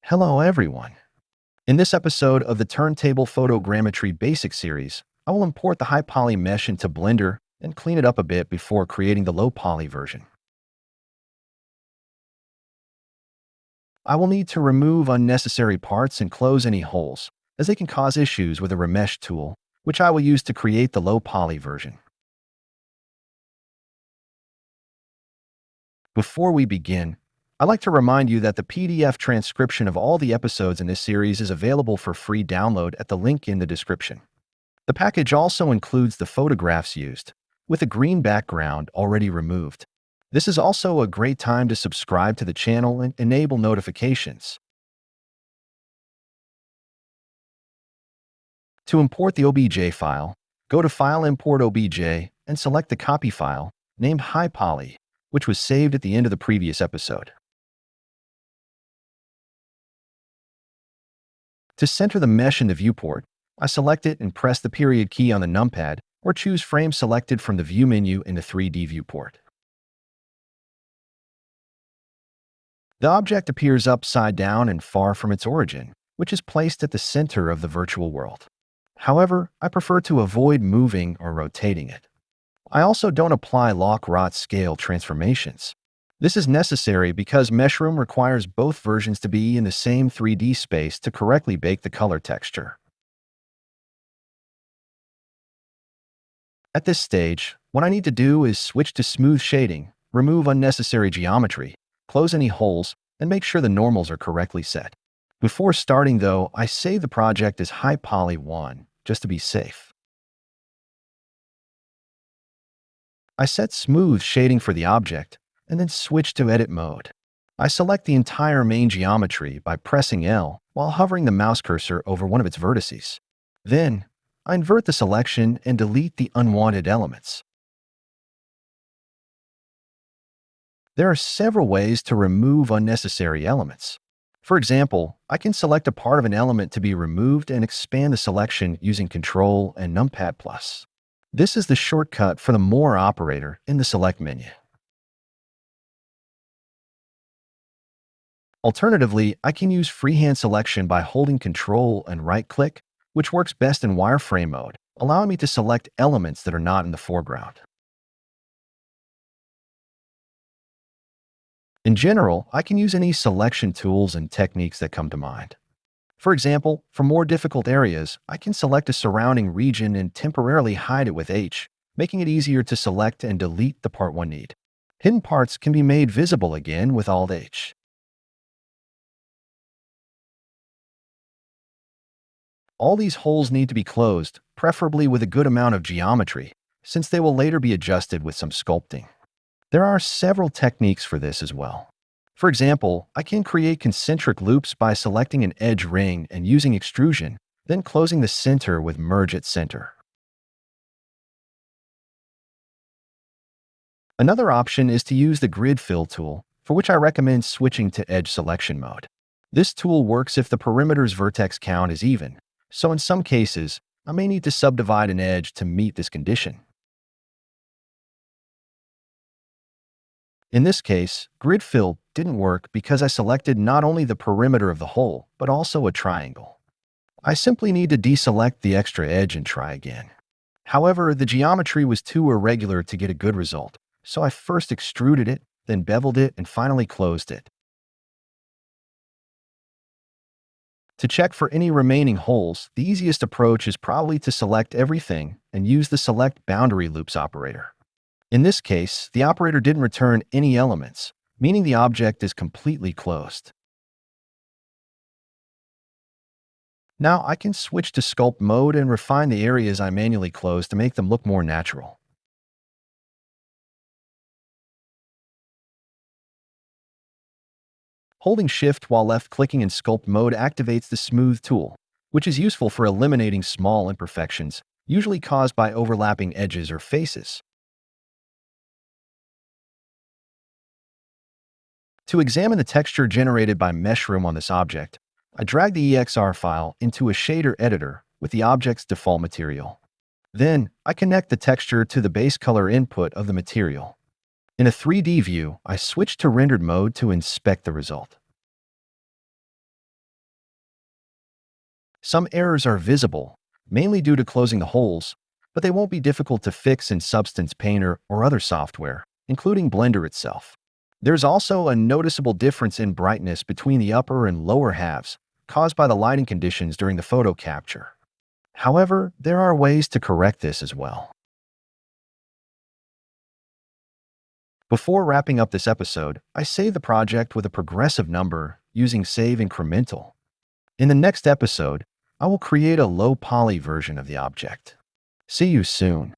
Hello, everyone. In this episode of the Turntable Photogrammetry Basic Series, I will import the high poly mesh into Blender and clean it up a bit before creating the low poly version. I will need to remove unnecessary parts and close any holes, as they can cause issues with the Remesh tool, which I will use to create the low poly version. Before we begin, I'd like to remind you that the PDF transcription of all the episodes in this series is available for free download at the link in the description. The package also includes the photographs used, with a green background already removed. This is also a great time to subscribe to the channel and enable notifications. To import the OBJ file, go to File Import OBJ and select the copy file, named High Poly, which was saved at the end of the previous episode. To center the mesh in the viewport, I select it and press the period key on the numpad, or choose Frame Selected from the View menu in the 3D viewport. The object appears upside down and far from its origin, which is placed at the center of the virtual world. However, I prefer to avoid moving or rotating it. I also don't apply lock-rot scale transformations. This is necessary because Meshroom requires both versions to be in the same 3D space to correctly bake the color texture. At this stage, what I need to do is switch to smooth shading, remove unnecessary geometry, close any holes, and make sure the normals are correctly set. Before starting though, I save the project as High Poly 1, just to be safe. I set smooth shading for the object, and then switch to edit mode. I select the entire main geometry by pressing L while hovering the mouse cursor over one of its vertices. Then, I invert the selection and delete the unwanted elements. There are several ways to remove unnecessary elements. For example, I can select a part of an element to be removed and expand the selection using Ctrl and Numpad+. This is the shortcut for the More operator in the Select menu. Alternatively, I can use freehand selection by holding Ctrl and right-click, which works best in wireframe mode, allowing me to select elements that are not in the foreground. In general, I can use any selection tools and techniques that come to mind. For example, for more difficult areas, I can select a surrounding region and temporarily hide it with H, making it easier to select and delete the part one need. Hidden parts can be made visible again with Alt-H. All these holes need to be closed, preferably with a good amount of geometry, since they will later be adjusted with some sculpting. There are several techniques for this as well. For example, I can create concentric loops by selecting an edge ring and using extrusion, then closing the center with Merge at Center. Another option is to use the Grid Fill tool, for which I recommend switching to Edge Selection mode. This tool works if the perimeter's vertex count is even, so in some cases, I may need to subdivide an edge to meet this condition. In this case, Grid Fill didn't work because I selected not only the perimeter of the hole, but also a triangle. I simply need to deselect the extra edge and try again. However, the geometry was too irregular to get a good result, so I first extruded it, then beveled it, and finally closed it. To check for any remaining holes, the easiest approach is probably to select everything and use the Select Boundary Loops operator. In this case, the operator didn't return any elements, meaning the object is completely closed. Now I can switch to Sculpt mode and refine the areas I manually closed to make them look more natural. Holding Shift while left-clicking in Sculpt mode activates the Smooth tool, which is useful for eliminating small imperfections, usually caused by overlapping edges or faces. To examine the texture generated by Meshroom on this object, I drag the EXR file into a shader editor with the object's default material. Then, I connect the texture to the base color input of the material. In a 3D view, I switch to rendered mode to inspect the result. Some errors are visible, mainly due to closing the holes, but they won't be difficult to fix in Substance Painter or other software, including Blender itself. There's also a noticeable difference in brightness between the upper and lower halves, caused by the lighting conditions during the photo capture. However, there are ways to correct this as well. Before wrapping up this episode, I save the project with a progressive number using Save Incremental. In the next episode, I will create a low poly version of the object. See you soon.